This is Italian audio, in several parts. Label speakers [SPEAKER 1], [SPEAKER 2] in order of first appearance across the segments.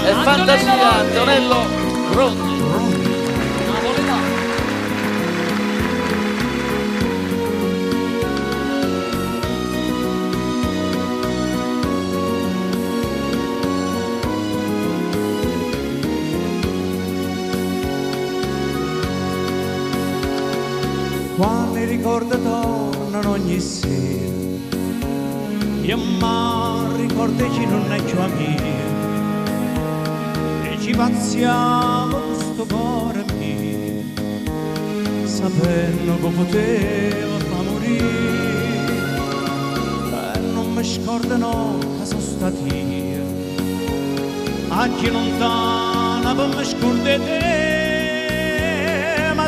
[SPEAKER 1] e fantasia, Antonello Gronni.
[SPEAKER 2] Quando i ricordi tornano ogni sera, io ma ricordo che non è più mia, e ci pazziamo sto cuore mio, sapendo che potevo far morire, e non mi scordano che sono stati io, a chi lontana per mi scordare te.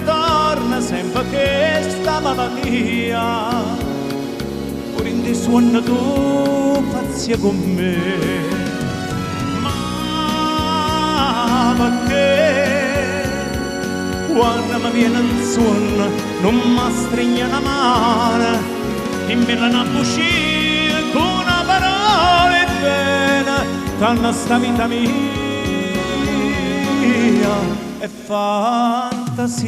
[SPEAKER 2] Torna sempre questa malattia, pure in te suona tu pazia con me. Ma perché quando mi viene il suono non mi stringe la mano e me la nabuscia con una parola e bene, tanto sta vita mia è fantasia.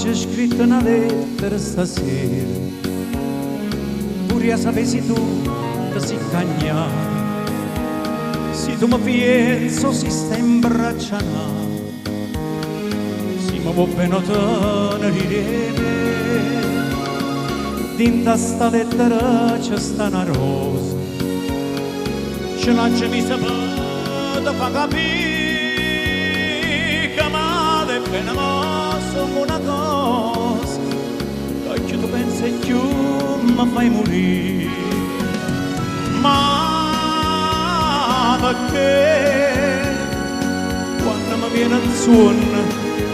[SPEAKER 2] C'è scritto una lettera stasera, pure sapessi tu che si cagna, se tu mi penso si sta imbracciando, si mi può bene tenere, dinta sta lettera c'è sta una rosa, ce l'ha già mi sapete fa capire che male e bene mosso una cosa, che tu pensi più mi fai morire. Ma perché quando mi viene il suono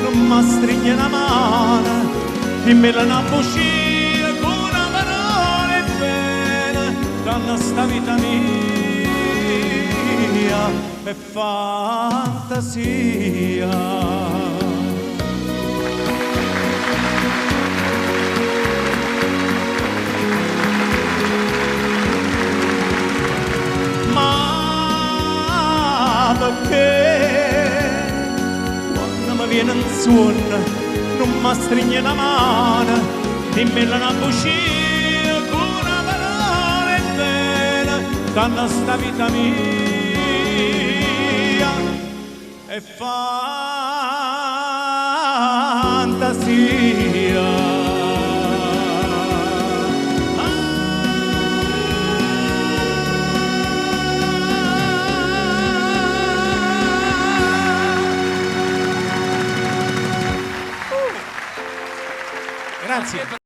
[SPEAKER 2] non mi stringe la mano e me la nabuscia con una parola e bene, danno sta vita mia è fantasia. Perché quando mi viene il suono non mi stringe la mano e me la nabuscia con una parola e bene, tanto sta vita mia è fantasia. Grazie.